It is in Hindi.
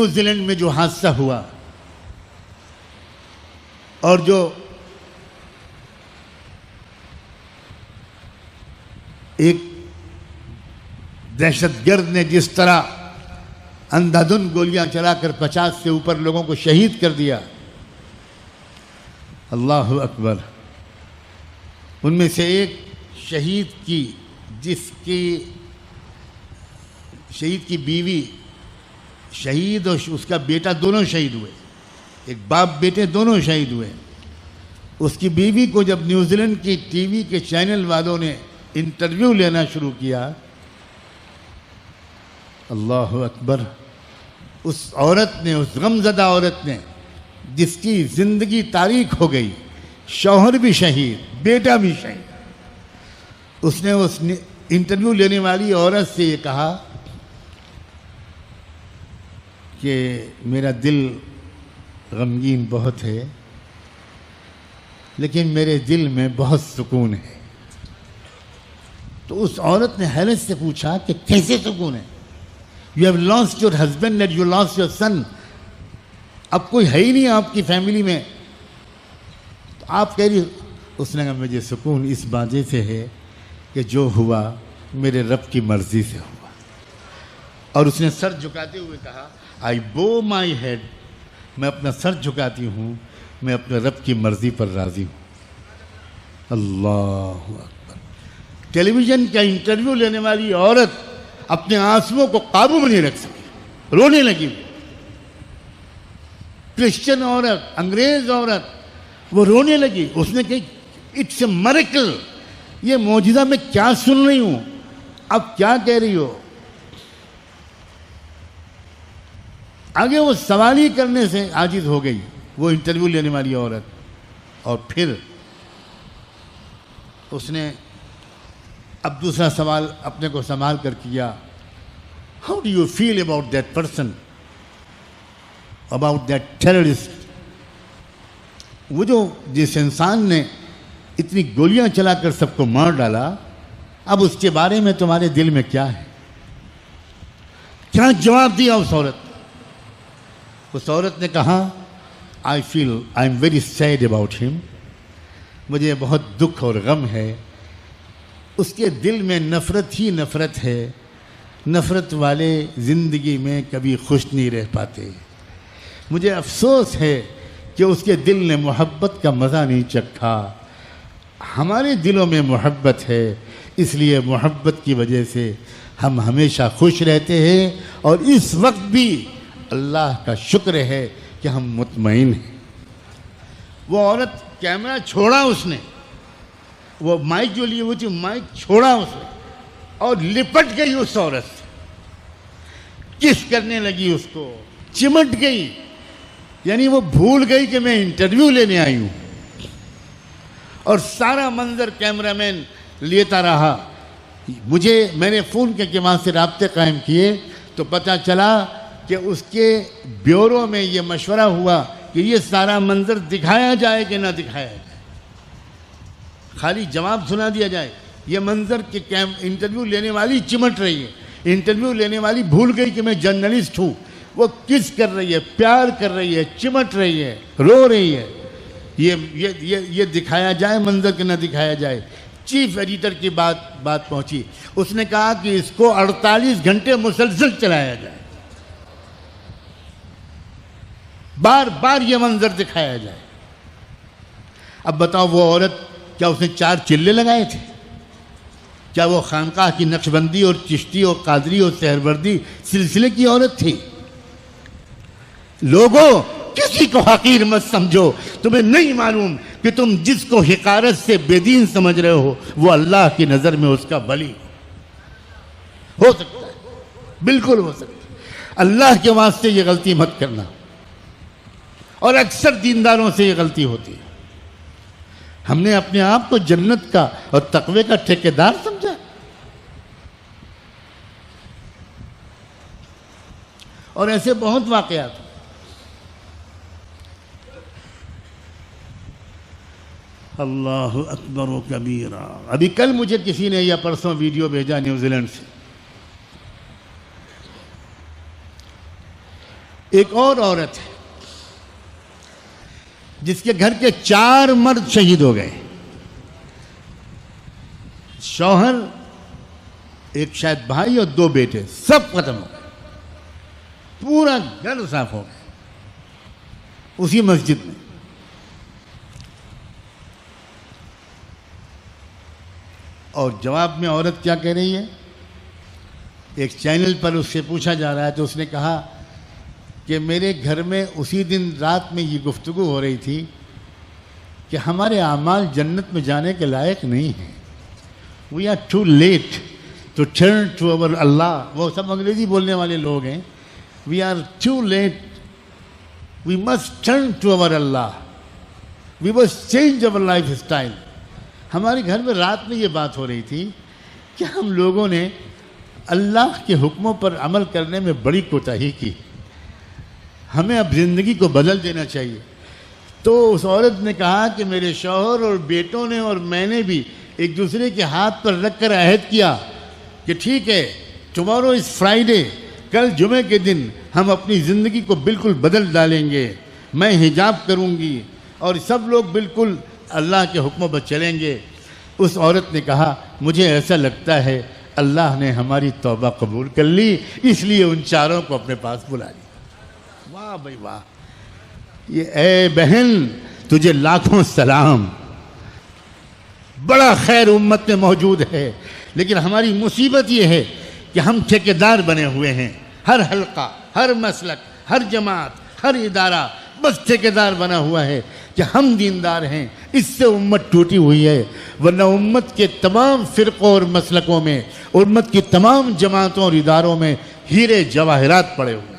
न्यूजीलैंड में जो हादसा हुआ और जो एक दहशतगर्द ने जिस तरह अंधाधुंध गोलियां चलाकर 50 से ऊपर लोगों को शहीद कर दिया, अल्लाह अकबर। उनमें से एक शहीद की बीवी शहीद और उसका बेटा दोनों शहीद हुए। एक बाप बेटे दोनों शहीद हुए। उसकी बीवी को जब न्यूजीलैंड की टीवी के चैनल वालों ने इंटरव्यू लेना शुरू किया, अल्लाह अकबर, उस औरत ने, उस गमज़दा औरत ने जिसकी ज़िंदगी तारीख हो गई, शौहर भी शहीद, बेटा भी शहीद, उसने उस इंटरव्यू लेने वाली औरत से ये कहा कि मेरा दिल गमगीन बहुत है, लेकिन मेरे दिल में बहुत सुकून है। तो उस औरत ने हैरत से पूछा कि कैसे सुकून है? You have lost your husband and you lost your son. अब कोई है ही नहीं आपकी फैमिली में, तो आप कह रही। उसने कहा मुझे सुकून इस बात से है कि जो हुआ मेरे रब की मर्जी से हुआ। और उसने सर झुकाते हुए कहा, आई बो माई हेड, मैं अपना सर झुकाती हूँ, मैं अपने रब की मर्जी पर राजी हूँ। अल्लाह अकबर। टेलीविजन का इंटरव्यू लेने वाली औरत अपने आंसुओं को काबू में नहीं रख सकी, रोने लगी। क्रिश्चियन औरत, अंग्रेज औरत, वो रोने लगी। उसने कही, इट्स ए मिरेकल, ये मौजूदा मैं क्या सुन रही हूं, अब क्या कह रही हो? आगे वो सवाल ही करने से आजिज हो गई वो इंटरव्यू लेने वाली औरत। और फिर उसने अब दूसरा सवाल अपने को संभाल कर किया, how do you feel about that person, about that terrorist? वो जो जिस इंसान ने इतनी गोलियां चलाकर सबको मार डाला, अब उसके बारे में तुम्हारे दिल में क्या है? क्या जवाब दिया उस औरत? उस औरत ने कहा, I am very sad about him, मुझे बहुत दुख और गम है। उसके दिल में नफरत ही नफरत है। नफरत वाले ज़िंदगी में कभी खुश नहीं रह पाते। मुझे अफसोस है कि उसके दिल ने मोहब्बत का मज़ा नहीं चखा। हमारे दिलों में मोहब्बत है, इसलिए मोहब्बत की वजह से हम हमेशा खुश रहते हैं। और इस वक्त भी अल्लाह का शुक्र है कि हम मुतमईन हैं। वो औरत कैमरा छोड़ा, उसने वो माइक जो लिए हुई थी, माइक छोड़ा उसने और लिपट गई उस औरत से, किस करने लगी, उसको चिमट गई। यानी वो भूल गई कि मैं इंटरव्यू लेने आई हूं। और सारा मंजर कैमरामैन लेता रहा। मैंने फ़ोन करके वहाँ से राब्ते कायम किए तो पता चला कि उसके ब्यूरो में ये मशवरा हुआ कि ये सारा मंजर दिखाया जाए कि ना दिखाया जाए, खाली जवाब सुना दिया जाए। ये मंजर के इंटरव्यू लेने वाली चिमट रही है, इंटरव्यू लेने वाली भूल गई कि मैं जर्नलिस्ट हूँ। वो किस कर रही है, प्यार कर रही है, चिमट रही है, रो रही है। ये दिखाया जाए मंजर के ना दिखाया जाए। चीफ एडिटर की बात पहुंची। उसने कहा कि इसको 48 घंटे मुसलसल चलाया जाए, बार बार ये मंजर दिखाया जाए। अब बताओ, वो औरत, क्या उसने 4 चिल्ले लगाए थे? क्या वो खानकाह की नक्शबंदी और चिश्ती और कादरी और सहरवर्दी सिलसिले की औरत थी? लोगों, किसी को हकीर मत समझो। तुम्हें नहीं मालूम कि तुम जिसको हिकारत से बेदीन समझ रहे हो, वो अल्लाह की नज़र में उसका वली हो सकता है, बिल्कुल हो सकता है। अल्लाह के वास्ते ये गलती मत करना। और अक्सर दीनदारों से ये गलती होती है। हमने अपने आप को जन्नत का और तकवे का ठेकेदार समझा। और ऐसे बहुत वाकयात। अल्लाह अकबर व कबीरा। अभी कल मुझे किसी ने या परसों वीडियो भेजा न्यूजीलैंड से। एक और औरत है जिसके घर के 4 मर्द शहीद हो गए। शौहर, एक शायद भाई और 2 बेटे, सब खत्म हो गए। पूरा घर साफ हो गया उसी मस्जिद में। और जवाब में औरत क्या कह रही है? एक चैनल पर उससे पूछा जा रहा है तो उसने कहा कि मेरे घर में उसी दिन रात में ये गुफ्तगू हो रही थी कि हमारे आमाल जन्नत में जाने के लायक नहीं है। We are too late to turn to our Allah. वो सब अंग्रेजी बोलने वाले लोग हैं। We are too late, we must turn to our Allah, we must change our life style. हमारे घर में रात में ये बात हो रही थी कि हम लोगों ने अल्लाह के हुक्मों पर अमल करने में बड़ी कोताही की, हमें अब ज़िंदगी को बदल देना चाहिए। तो उस औरत ने कहा कि मेरे शौहर और बेटों ने और मैंने भी एक दूसरे के हाथ पर रख कर अहद किया कि ठीक है, टुमारो इज़ फ्राइडे, कल जुमे के दिन हम अपनी ज़िंदगी को बिल्कुल बदल डालेंगे। मैं हिजाब करूँगी और सब लोग बिल्कुल अल्लाह के हुक्मों पर चलेंगे। उस औरत ने कहा मुझे ऐसा लगता है अल्लाह ने हमारी तौबा कबूल कर ली, इसलिए उन चारों को अपने पास बुला लिया। वाह भाई वाह! ये ए बहन, तुझे लाखों सलाम। बड़ा खैर उम्मत में मौजूद है, लेकिन हमारी मुसीबत ये है कि हम ठेकेदार बने हुए हैं। हर हल्का, हर मसलक, हर जमात, हर इदारा बस ठेकेदार बना हुआ है कि हम दीनदार हैं। इससे उम्मत टूटी हुई है, वरना उम्मत के तमाम फ़िरक़ों और मसलकों में, उम्मत की तमाम जमातों और इदारों में हीरे जवाहरात पड़े हुए।